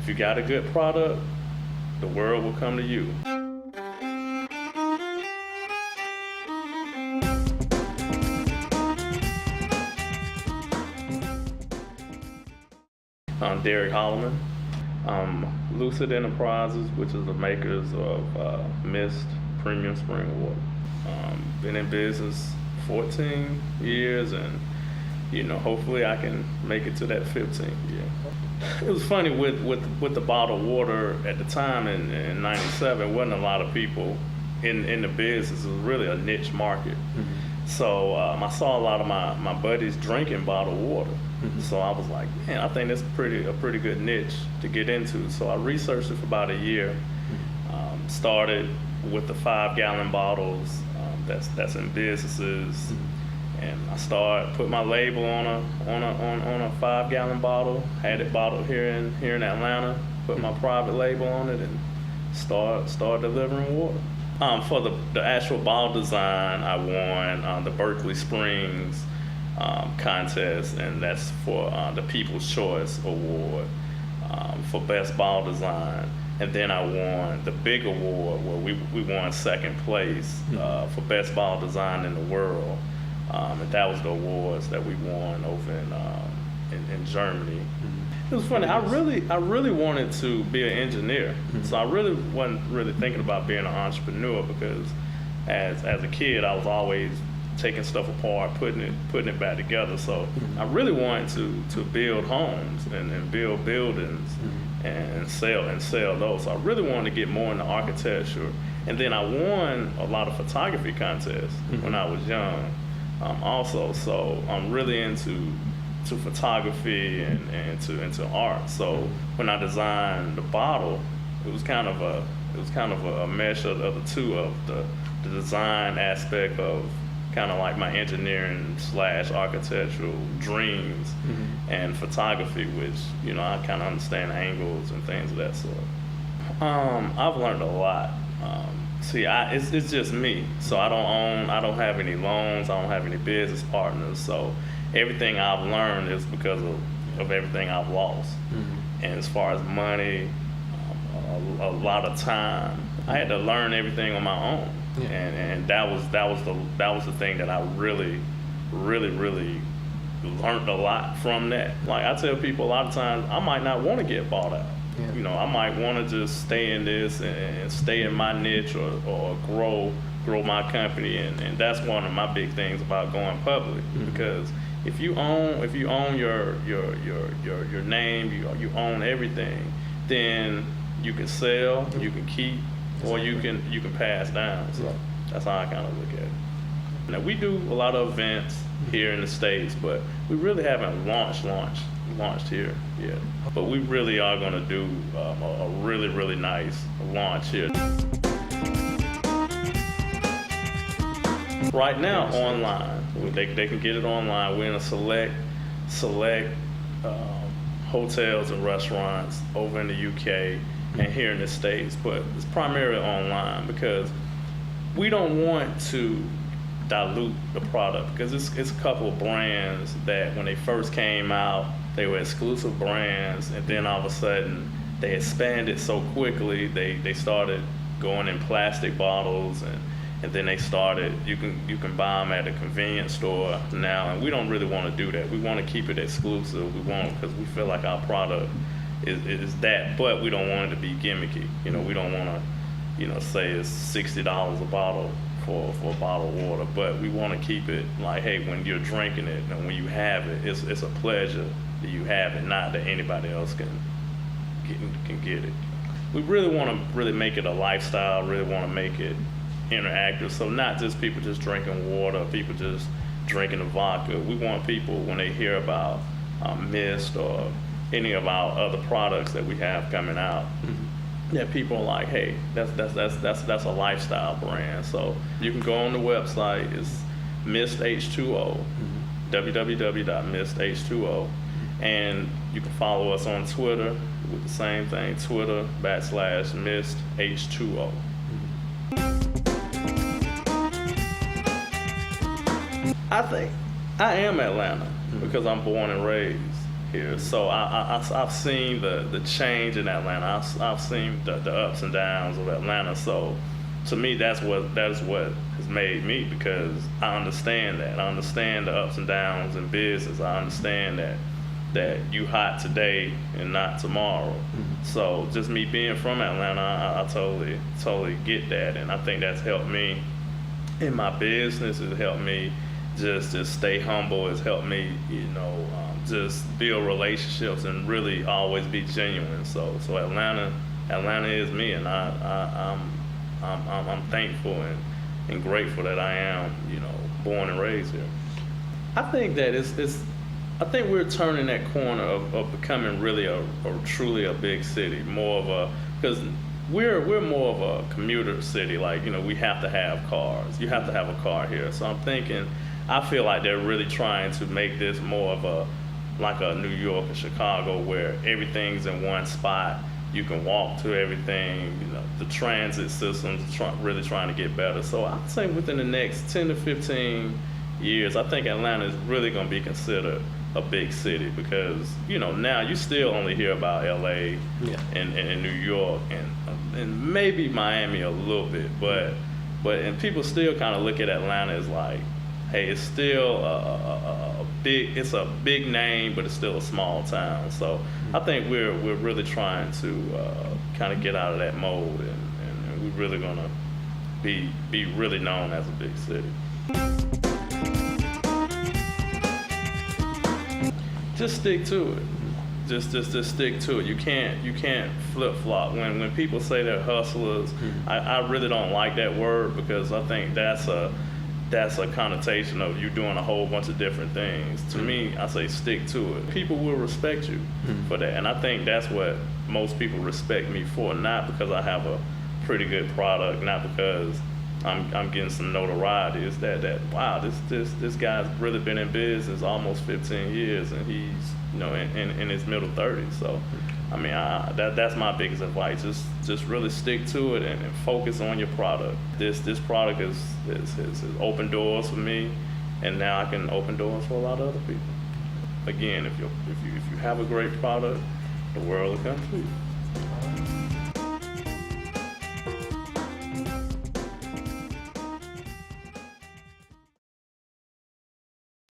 If you got a good product, the world will come to you. I'm Derek Holloman. Lucid Enterprises, which is the makers of Mist Premium Spring Water. Been in business 14 years, and hopefully I can make it to that 15th year. It was funny with the bottled water at the time in '97. Wasn't a lot of people in the business. It was really a niche market. Mm-hmm. So I saw a lot of my buddies drinking bottled water. Mm-hmm. So I was like, man, I think that's a pretty good niche to get into. So I researched it for about a year. Mm-hmm. Started with the 5-gallon bottles that's in businesses. Mm-hmm. And I put my label on a 5-gallon bottle. Had it bottled here in Atlanta. Put my private label on it and start delivering water. For the actual bottle design, I won the Berkeley Springs contest, and that's for the People's Choice Award for best bottle design. And then I won the big award where we won second place for best bottle design in the world. And that was the awards that we won over in Germany. Mm-hmm. It was funny. I really wanted to be an engineer. Mm-hmm. So I really wasn't really thinking about being an entrepreneur, because as a kid I was always taking stuff apart, putting it back together. So I really wanted to build homes and build buildings and sell those. So I really wanted to get more into architecture. And then I won a lot of photography contests when I was young. Also, so I'm really into photography and into art. So when I designed the bottle, it was kind of a mesh of the two, of the design aspect of kind of like my engineering / architectural dreams, and photography, which I kind of understand angles and things of that sort. I've learned a lot. See, it's just me. So I don't have any loans. I don't have any business partners. So everything I've learned is because of everything I've lost. Mm-hmm. And as far as money, a lot of time, I had to learn everything on my own. Yeah. And that was the thing that I really learned a lot from that. Like I tell people a lot of times, I might not want to get bought out. Yeah. I might want to just stay in this and stay in my niche or grow my company, and that's one of my big things about going public. Mm-hmm. Because if you own your name, you own everything, then you can sell, you can keep, or you can pass down. So that's how I kind of look at it. Now we do a lot of events here in the States, but we really haven't launched here yet. But we really are going to do a really nice launch here. Right now, online. They can get it online. We're in a select hotels and restaurants over in the UK and here in the States, but it's primarily online because we don't want to dilute the product, because it's a couple of brands that when they first came out, they were exclusive brands, and then all of a sudden they expanded so quickly, they started going in plastic bottles, and then they started, you can buy them at a convenience store now, and we don't really want to do that. We want to keep it exclusive. Because we feel like our product is that, but we don't want it to be gimmicky. We don't want to, say it's $60 a bottle for a bottle of water, but we want to keep it like, hey, when you're drinking it and when you have it, it's a pleasure that you have it, not that anybody else can get it. We really want to make it a lifestyle, really want to make it interactive, so not just people just drinking water, people just drinking the vodka. We want people, when they hear about Mist or any of our other products that we have coming out, that people are like, hey, that's a lifestyle brand. So you can go on the website, it's Mist H2O, www.mistH2O, and you can follow us on Twitter with the same thing, Twitter/Mist H2O. I think I am Atlanta because I'm born and raised. here. So I've seen the change in Atlanta. I've seen the ups and downs of Atlanta. So to me, that is what has made me, because I understand that. I understand the ups and downs in business. I understand that you hot today and not tomorrow. So just me being from Atlanta, I totally get that, and I think that's helped me in my business. It's helped me just stay humble. It's helped me, just build relationships and really always be genuine. So Atlanta is me, and I'm thankful and grateful that I am, born and raised here. I think that I think we're turning that corner of becoming really a truly a big city, because we're more of a commuter city. Like, we have to have cars. You have to have a car here. So I feel like they're really trying to make this more of like a New York or Chicago, where everything's in one spot. You can walk to everything. The transit system's really trying to get better. So I'd say within the next 10 to 15 years, I think Atlanta is really going to be considered a big city, because now you still only hear about LA and New York and maybe Miami a little bit, but people still kind of look at Atlanta as like, hey, it's still it's a big name, but it's still a small town. So I think we're really trying to kind of get out of that mold, and we're really gonna be really known as a big city. Just stick to it. Just stick to it. You can't flip flop. When people say they're hustlers, I really don't like that word, because I think that's a connotation of you doing a whole bunch of different things. To me, I say stick to it. People will respect you for that, and I think that's what most people respect me for. Not because I have a pretty good product, not because I'm getting some notoriety. It's that wow, this guy's really been in business almost 15 years, and he's in his middle 30s. So that's my biggest advice. Just really stick to it and focus on your product. This product is opened doors for me, and now I can open doors for a lot of other people. Again, if you have a great product, the world will come to you.